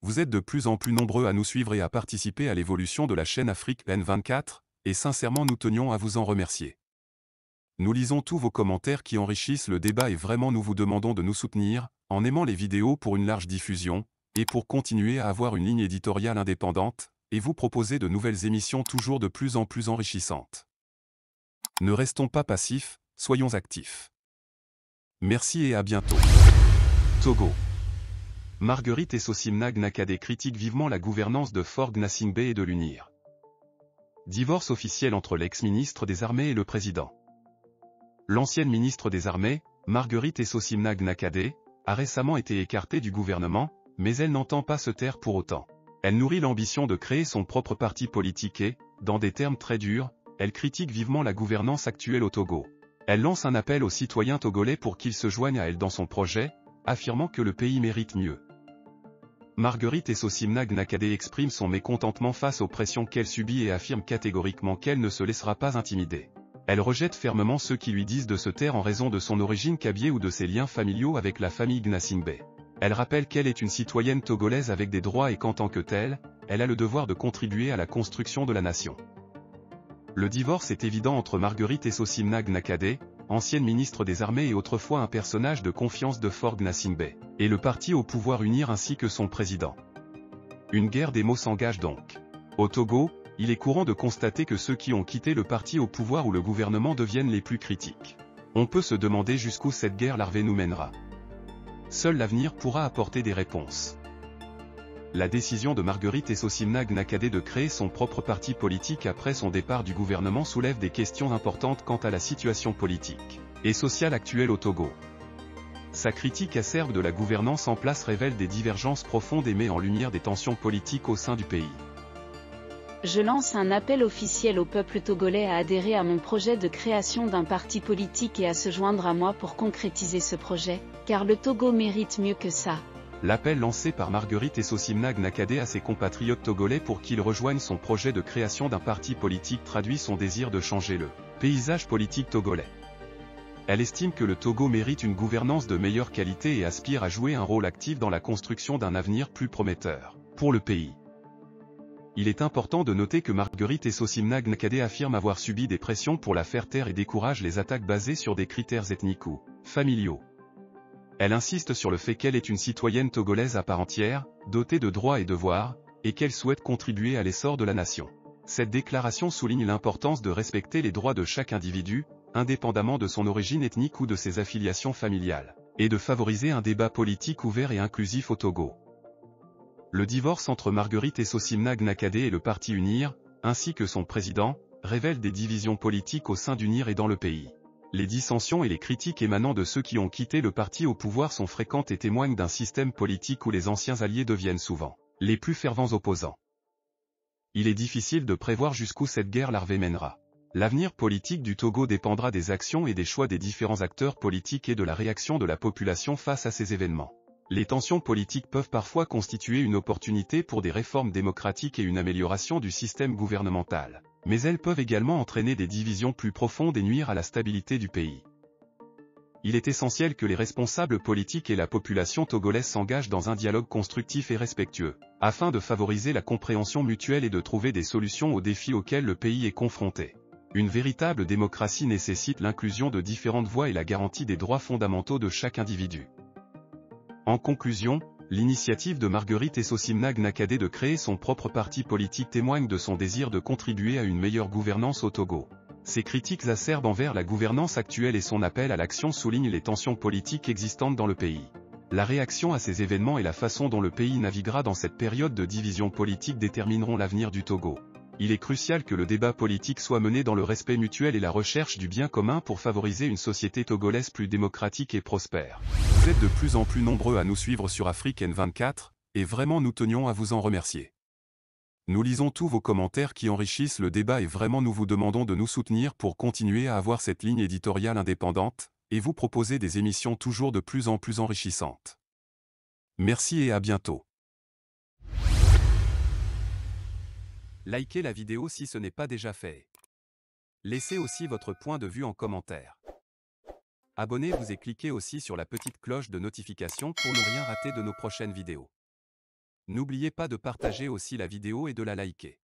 Vous êtes de plus en plus nombreux à nous suivre et à participer à l'évolution de la chaîne Afrique N24, et sincèrement nous tenions à vous en remercier. Nous lisons tous vos commentaires qui enrichissent le débat et vraiment nous vous demandons de nous soutenir, en aimant les vidéos pour une large diffusion, et pour continuer à avoir une ligne éditoriale indépendante, et vous proposer de nouvelles émissions toujours de plus en plus enrichissantes. Ne restons pas passifs, soyons actifs. Merci et à bientôt. Togo. Marguerite Essosimnag Nakade critique vivement la gouvernance de Faure Gnassingbé et de l'UNIR. Divorce officiel entre l'ex-ministre des Armées et le président. L'ancienne ministre des Armées, Marguerite Essosimnag Nakade, a récemment été écartée du gouvernement, mais elle n'entend pas se taire pour autant. Elle nourrit l'ambition de créer son propre parti politique et, dans des termes très durs, elle critique vivement la gouvernance actuelle au Togo. Elle lance un appel aux citoyens togolais pour qu'ils se joignent à elle dans son projet, affirmant que le pays mérite mieux. Marguerite Essosimnag Nakade exprime son mécontentement face aux pressions qu'elle subit et affirme catégoriquement qu'elle ne se laissera pas intimider. Elle rejette fermement ceux qui lui disent de se taire en raison de son origine kabylie ou de ses liens familiaux avec la famille Gnassingbé. Elle rappelle qu'elle est une citoyenne togolaise avec des droits et qu'en tant que telle, elle a le devoir de contribuer à la construction de la nation. Le divorce est évident entre Marguerite Essosimnag Nakade, ancienne ministre des Armées et autrefois un personnage de confiance de Faure Gnassingbé, et le parti au pouvoir UNIR ainsi que son président. Une guerre des mots s'engage donc. Au Togo, il est courant de constater que ceux qui ont quitté le parti au pouvoir ou le gouvernement deviennent les plus critiques. On peut se demander jusqu'où cette guerre larvée nous mènera. Seul l'avenir pourra apporter des réponses. La décision de Marguerite Essosimnag Nakade de créer son propre parti politique après son départ du gouvernement soulève des questions importantes quant à la situation politique et sociale actuelle au Togo. Sa critique acerbe de la gouvernance en place révèle des divergences profondes et met en lumière des tensions politiques au sein du pays. Je lance un appel officiel au peuple togolais à adhérer à mon projet de création d'un parti politique et à se joindre à moi pour concrétiser ce projet, car le Togo mérite mieux que ça. L'appel lancé par Marguerite Essosimnag Nakade à ses compatriotes togolais pour qu'ils rejoignent son projet de création d'un parti politique traduit son désir de changer le paysage politique togolais. Elle estime que le Togo mérite une gouvernance de meilleure qualité et aspire à jouer un rôle actif dans la construction d'un avenir plus prometteur pour le pays. Il est important de noter que Marguerite Essosimnag Nakade affirme avoir subi des pressions pour la faire taire et décourage les attaques basées sur des critères ethniques ou familiaux. Elle insiste sur le fait qu'elle est une citoyenne togolaise à part entière, dotée de droits et devoirs, et qu'elle souhaite contribuer à l'essor de la nation. Cette déclaration souligne l'importance de respecter les droits de chaque individu, indépendamment de son origine ethnique ou de ses affiliations familiales, et de favoriser un débat politique ouvert et inclusif au Togo. Le divorce entre Marguerite Essosimnag Nakade et le parti UNIR, ainsi que son président, révèle des divisions politiques au sein d'UNIR et dans le pays. Les dissensions et les critiques émanant de ceux qui ont quitté le parti au pouvoir sont fréquentes et témoignent d'un système politique où les anciens alliés deviennent souvent les plus fervents opposants. Il est difficile de prévoir jusqu'où cette guerre larvée mènera. L'avenir politique du Togo dépendra des actions et des choix des différents acteurs politiques et de la réaction de la population face à ces événements. Les tensions politiques peuvent parfois constituer une opportunité pour des réformes démocratiques et une amélioration du système gouvernemental. Mais elles peuvent également entraîner des divisions plus profondes et nuire à la stabilité du pays. Il est essentiel que les responsables politiques et la population togolaise s'engagent dans un dialogue constructif et respectueux, afin de favoriser la compréhension mutuelle et de trouver des solutions aux défis auxquels le pays est confronté. Une véritable démocratie nécessite l'inclusion de différentes voix et la garantie des droits fondamentaux de chaque individu. En conclusion, l'initiative de Marguerite Essosimnag Nakade de créer son propre parti politique témoigne de son désir de contribuer à une meilleure gouvernance au Togo. Ses critiques acerbes envers la gouvernance actuelle et son appel à l'action soulignent les tensions politiques existantes dans le pays. La réaction à ces événements et la façon dont le pays naviguera dans cette période de division politique détermineront l'avenir du Togo. Il est crucial que le débat politique soit mené dans le respect mutuel et la recherche du bien commun pour favoriser une société togolaise plus démocratique et prospère. Vous êtes de plus en plus nombreux à nous suivre sur Afrique N24, et vraiment nous tenions à vous en remercier. Nous lisons tous vos commentaires qui enrichissent le débat et vraiment nous vous demandons de nous soutenir pour continuer à avoir cette ligne éditoriale indépendante, et vous proposer des émissions toujours de plus en plus enrichissantes. Merci et à bientôt. Likez la vidéo si ce n'est pas déjà fait. Laissez aussi votre point de vue en commentaire. Abonnez-vous et cliquez aussi sur la petite cloche de notification pour ne rien rater de nos prochaines vidéos. N'oubliez pas de partager aussi la vidéo et de la liker.